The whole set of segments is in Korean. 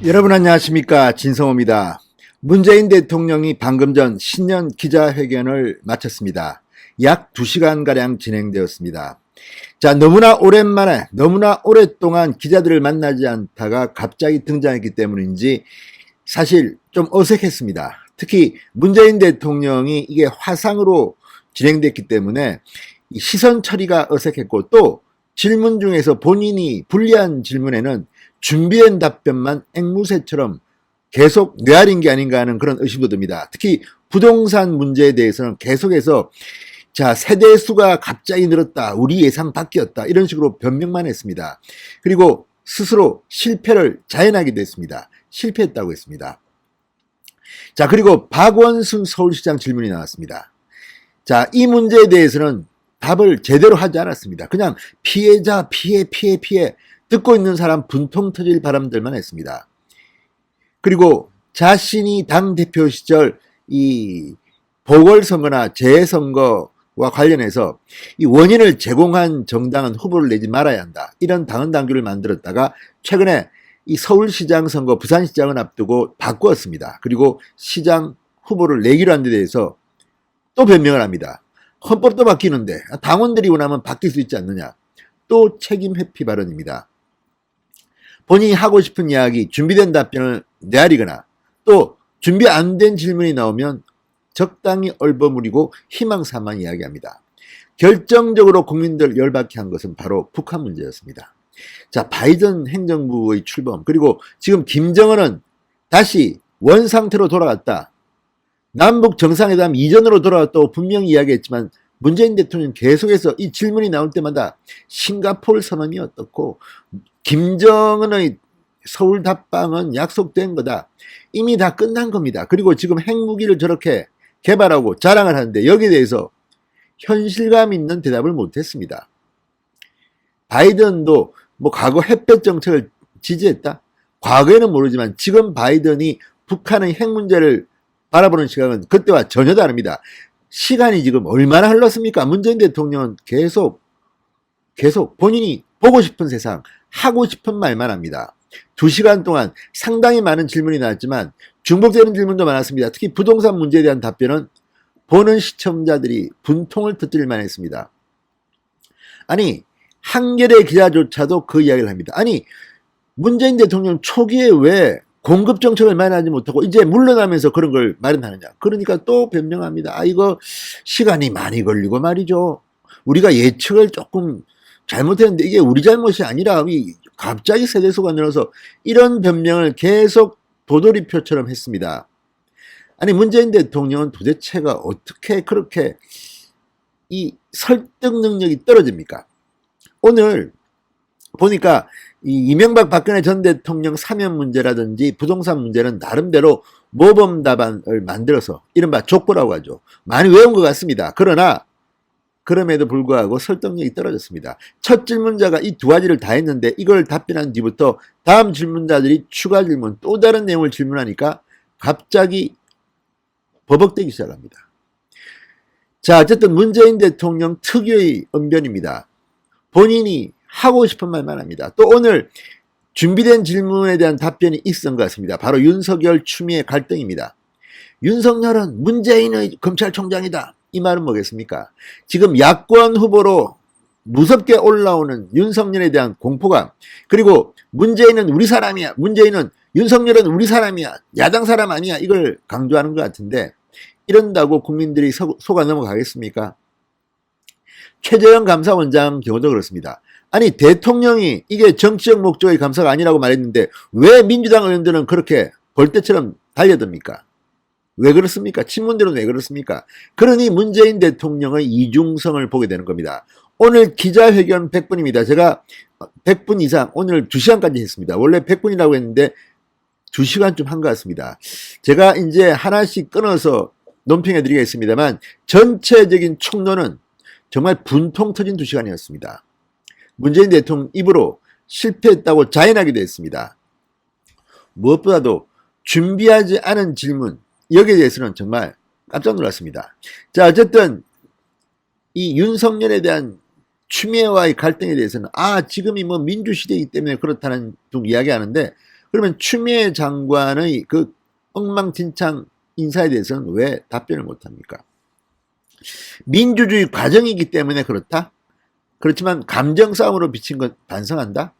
여러분 안녕하십니까, 진성호입니다. 문재인 대통령이 방금 전 신년 기자회견을 마쳤습니다. 약 2시간가량 진행되었습니다. 자, 너무나 오랜만에 너무나 오랫동안 기자들을 만나지 않다가 갑자기 등장했기 때문인지 사실 좀 어색했습니다. 특히 문재인 대통령이 이게 화상으로 진행됐기 때문에 시선 처리가 어색했고, 또 질문 중에서 본인이 불리한 질문에는 준비된 답변만 앵무새처럼 계속 뇌아린 게 아닌가 하는 그런 의심도 듭니다. 특히 부동산 문제에 대해서는 계속해서 세대수가 갑자기 늘었다, 우리 예상 바뀌었다, 이런 식으로 변명만 했습니다. 그리고 스스로 실패를 자연하기도 했습니다. 실패했다고 했습니다. 자, 그리고 박원순 서울시장 질문이 나왔습니다. 자, 이 문제에 대해서는 답을 제대로 하지 않았습니다. 그냥 피해자, 피해 듣고 있는 사람 분통 터질 바람들만 했습니다. 그리고 자신이 당대표 시절 이 보궐선거나 재선거와 관련해서 이 원인을 제공한 정당은 후보를 내지 말아야 한다, 이런 당헌 당규를 만들었다가 최근에 이 서울시장 선거, 부산시장을 앞두고 바꾸었습니다. 그리고 시장 후보를 내기로 한 데 대해서 또 변명을 합니다. 헌법도 바뀌는데 당원들이 원하면 바뀔 수 있지 않느냐. 또 책임 회피 발언입니다. 본인이 하고 싶은 이야기, 준비된 답변을 내아리거나 또 준비 안 된 질문이 나오면 적당히 얼버무리고 희망사만 이야기합니다. 결정적으로 국민들 열받게 한 것은 바로 북한 문제였습니다. 자, 바이든 행정부의 출범, 그리고 지금 김정은은 다시 원상태로 돌아갔다, 남북 정상회담 이전으로 돌아왔다고 분명히 이야기했지만 문재인 대통령은 계속해서 이 질문이 나올 때마다 싱가포르 선언이 어떻고 김정은의 서울 답방은 약속된 거다, 이미 다 끝난 겁니다. 그리고 지금 핵무기를 저렇게 개발하고 자랑을 하는데 여기에 대해서 현실감 있는 대답을 못했습니다. 바이든도 과거 햇볕 정책을 지지했다? 과거에는 모르지만 지금 바이든이 북한의 핵 문제를 바라보는 시각은 그때와 전혀 다릅니다. 시간이 지금 얼마나 흘렀습니까? 문재인 대통령은 계속 본인이 보고 싶은 세상, 하고 싶은 말만 합니다. 2시간 동안 상당히 많은 질문이 나왔지만 중복되는 질문도 많았습니다. 특히 부동산 문제에 대한 답변은 보는 시청자들이 분통을 터뜨릴만 했습니다. 아니, 한겨레 기자조차도 그 이야기를 합니다. 아니, 문재인 대통령 초기에 왜 공급 정책을 마련하지 못하고 이제 물러나면서 그런 걸 마련하느냐. 그러니까 또 변명합니다. 이거 시간이 많이 걸리고 말이죠. 우리가 예측을 조금 잘못했는데 이게 우리 잘못이 아니라 갑자기 세대수가 늘어서, 이런 변명을 계속 도돌이표처럼 했습니다. 아니, 문재인 대통령은 도대체가 어떻게 그렇게 이 설득 능력이 떨어집니까? 오늘 보니까 이 이명박 박근혜 전 대통령 사면 문제라든지 부동산 문제는 나름대로 모범 답안을 만들어서 이른바 족보라고 하죠. 많이 외운 것 같습니다. 그러나 그럼에도 불구하고 설득력이 떨어졌습니다. 첫 질문자가 이 두 가지를 다 했는데 이걸 답변한 뒤부터 다음 질문자들이 추가 질문, 또 다른 내용을 질문하니까 갑자기 버벅대기 시작합니다. 자, 어쨌든 문재인 대통령 특유의 언변입니다. 본인이 하고 싶은 말만 합니다. 또 오늘 준비된 질문에 대한 답변이 있었던 것 같습니다. 바로 윤석열 추미애 갈등입니다. 윤석열은 문재인의 검찰총장이다, 이 말은 뭐겠습니까? 지금 야권 후보로 무섭게 올라오는 윤석열에 대한 공포감, 그리고 문재인은 우리 사람이야, 윤석열은 우리 사람이야, 야당 사람 아니야, 이걸 강조하는 것 같은데 이런다고 국민들이 속아 넘어가겠습니까? 최재형 감사원장 경우도 그렇습니다. 아니, 대통령이 이게 정치적 목적의 감사가 아니라고 말했는데 왜 민주당 의원들은 그렇게 벌떼처럼 달려듭니까? 왜 그렇습니까? 친문들은 왜 그렇습니까? 그러니 문재인 대통령의 이중성을 보게 되는 겁니다. 오늘 기자회견 100분입니다. 제가 100분 이상, 오늘 2시간까지 했습니다. 원래 100분이라고 했는데 2시간 좀 한 것 같습니다. 제가 이제 하나씩 끊어서 논평해 드리겠습니다만 전체적인 총론은 정말 분통 터진 2시간이었습니다. 문재인 대통령 입으로 실패했다고 자인하기도 했습니다. 무엇보다도 준비하지 않은 질문, 여기에 대해서는 정말 깜짝 놀랐습니다. 자, 어쨌든 이 윤석열에 대한 추미애와의 갈등에 대해서는 지금이 민주시대이기 때문에 그렇다는 등 이야기하는데 그러면 추미애 장관의 그 엉망진창 인사에 대해서는 왜 답변을 못합니까? 민주주의 과정이기 때문에 그렇다? 그렇지만 감정 싸움으로 비친 건 반성한다?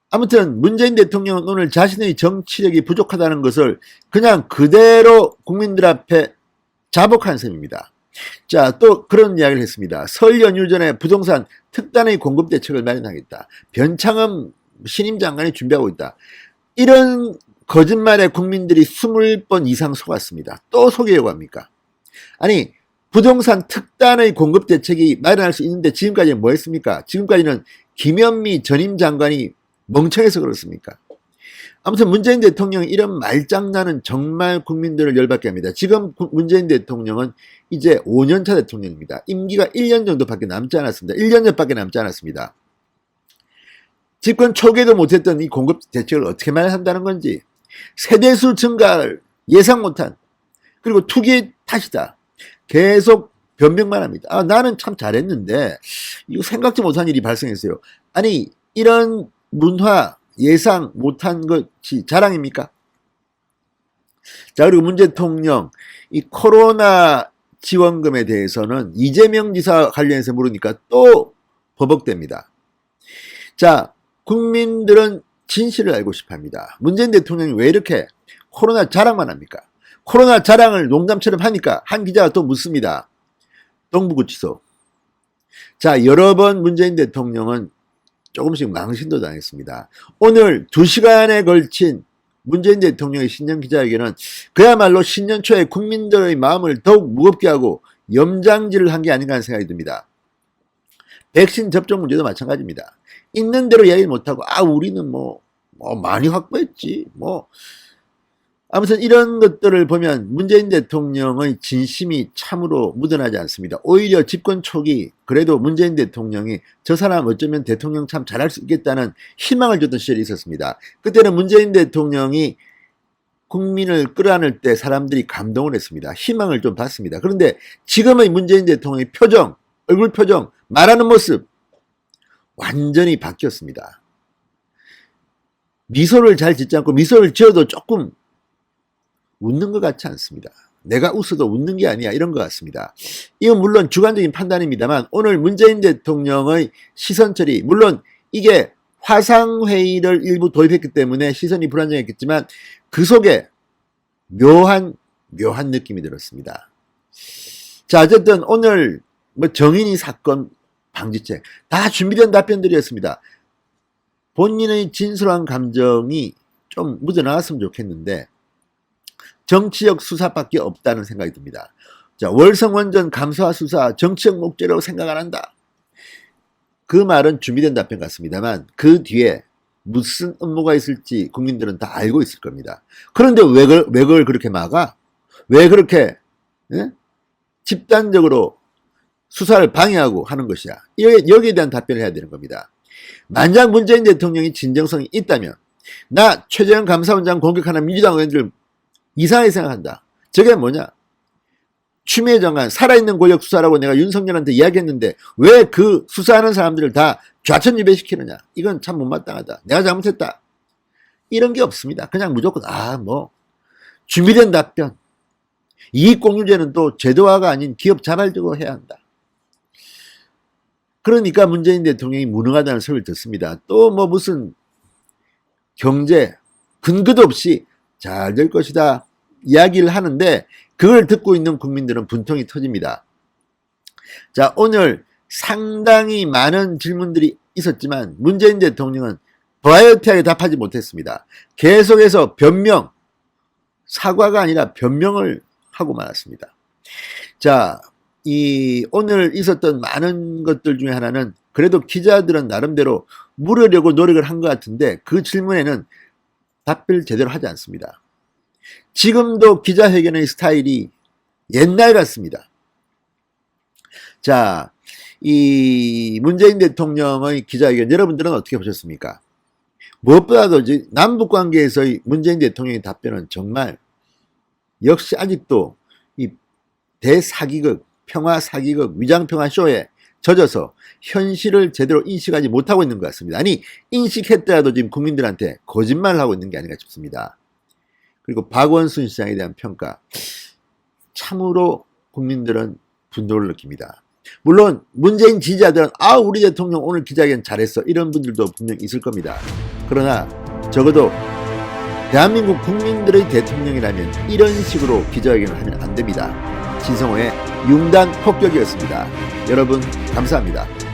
아무튼 문재인 대통령은 오늘 자신의 정치력이 부족하다는 것을 그냥 그대로 국민들 앞에 자복한 셈입니다. 자, 또 그런 이야기를 했습니다. 설 연휴 전에 부동산 특단의 공급 대책을 마련하겠다. 변창흠 신임 장관이 준비하고 있다. 이런 거짓말에 국민들이 20번 이상 속았습니다. 또 속이려고 합니까? 아니, 부동산 특단의 공급 대책이 마련할 수 있는데 지금까지는 뭐 했습니까? 지금까지는 김현미 전임 장관이 멍청해서 그렇습니까? 아무튼 문재인 대통령이 이런 말장난은 정말 국민들을 열받게 합니다. 지금 문재인 대통령은 이제 5년차 대통령입니다. 임기가 1년 정도밖에 남지 않았습니다. 1년 전밖에 남지 않았습니다. 집권 초기에도 못했던 이 공급 대책을 어떻게 마련한다는 건지, 세대수 증가를 예상 못한, 그리고 투기의 탓이다. 계속 변명만 합니다. 아, 나는 참 잘했는데 이거 생각지 못한 일이 발생했어요. 아니, 이런 문화 예상 못한 것이 자랑입니까? 자, 그리고 문 대통령 이 코로나 지원금에 대해서는 이재명 지사 관련해서 물으니까 또 버벅댑니다. 자, 국민들은 진실을 알고 싶어 합니다. 문재인 대통령이 왜 이렇게 코로나 자랑만 합니까? 코로나 자랑을 농담처럼 하니까 한 기자가 또 묻습니다. 동부구치소. 자, 여러 번 문재인 대통령은 조금씩 망신도 당했습니다. 오늘 2시간에 걸친 문재인 대통령의 신년 기자회견은 그야말로 신년 초에 국민들의 마음을 더욱 무겁게 하고 염장질을 한 게 아닌가 하는 생각이 듭니다. 백신 접종 문제도 마찬가지입니다. 있는 대로 이야기를 못하고 우리는 많이 확보했지 아무튼 이런 것들을 보면 문재인 대통령의 진심이 참으로 묻어나지 않습니다. 오히려 집권 초기 그래도 문재인 대통령이 저 사람 어쩌면 대통령 참 잘할 수 있겠다는 희망을 줬던 시절이 있었습니다. 그때는 문재인 대통령이 국민을 끌어안을 때 사람들이 감동을 했습니다. 희망을 좀 봤습니다. 그런데 지금의 문재인 대통령의 표정, 얼굴 표정, 말하는 모습 완전히 바뀌었습니다. 미소를 잘 짓지 않고 미소를 지어도 조금 웃는 것 같지 않습니다. 내가 웃어도 웃는 게 아니야 이런 것 같습니다. 이건 물론 주관적인 판단입니다만 오늘 문재인 대통령의 시선 처리, 물론 이게 화상회의를 일부 도입했기 때문에 시선이 불안정했겠지만 그 속에 묘한 느낌이 들었습니다. 자, 어쨌든 오늘 정인이 사건 방지책 다 준비된 답변들이었습니다. 본인의 진솔한 감정이 좀 묻어나왔으면 좋겠는데 정치적 수사밖에 없다는 생각이 듭니다. 자, 월성원전 감사 수사 정치적 목적으로 생각 안 한다. 그 말은 준비된 답변 같습니다만 그 뒤에 무슨 음모가 있을지 국민들은 다 알고 있을 겁니다. 그런데 왜 그걸 그렇게 막아? 왜 그렇게 집단적으로 수사를 방해하고 하는 것이야? 여기에 대한 답변을 해야 되는 겁니다. 만약 문재인 대통령이 진정성이 있다면 나 최재형 감사원장 공격하는 민주당 의원들 이상하게 생각한다. 저게 뭐냐? 추미애 장관 살아있는 권력 수사라고 내가 윤석열한테 이야기했는데 왜 그 수사하는 사람들을 다 좌천유배시키느냐? 이건 참 못마땅하다. 내가 잘못했다. 이런 게 없습니다. 그냥 무조건 준비된 답변. 이익공유제는 또 제도화가 아닌 기업 자발적으로 해야 한다. 그러니까 문재인 대통령이 무능하다는 소리를 듣습니다. 또 무슨 경제 근거도 없이 잘 될 것이다 이야기를 하는데 그걸 듣고 있는 국민들은 분통이 터집니다. 자, 오늘 상당히 많은 질문들이 있었지만 문재인 대통령은 버라이어티하게 답하지 못했습니다. 계속해서 변명, 사과가 아니라 변명을 하고 말았습니다. 자, 오늘 있었던 많은 것들 중에 하나는 그래도 기자들은 나름대로 물으려고 노력을 한 것 같은데 그 질문에는 답변을 제대로 하지 않습니다. 지금도 기자회견의 스타일이 옛날 같습니다. 자, 이 문재인 대통령의 기자회견 여러분들은 어떻게 보셨습니까? 무엇보다도 남북 관계에서의 문재인 대통령의 답변은 정말 역시 아직도 이 대사기극, 평화사기극, 위장평화 쇼에 젖어서 현실을 제대로 인식하지 못하고 있는 것 같습니다. 아니, 인식했더라도 지금 국민들한테 거짓말을 하고 있는 게 아닌가 싶습니다. 그리고 박원순 시장에 대한 평가, 참으로 국민들은 분노를 느낍니다. 물론 문재인 지지자들은 우리 대통령 오늘 기자회견 잘했어, 이런 분들도 분명 있을 겁니다. 그러나 적어도 대한민국 국민들의 대통령이라면 이런 식으로 기자회견을 하면 안 됩니다. 진성호의 융단 폭격이었습니다. 여러분 감사합니다.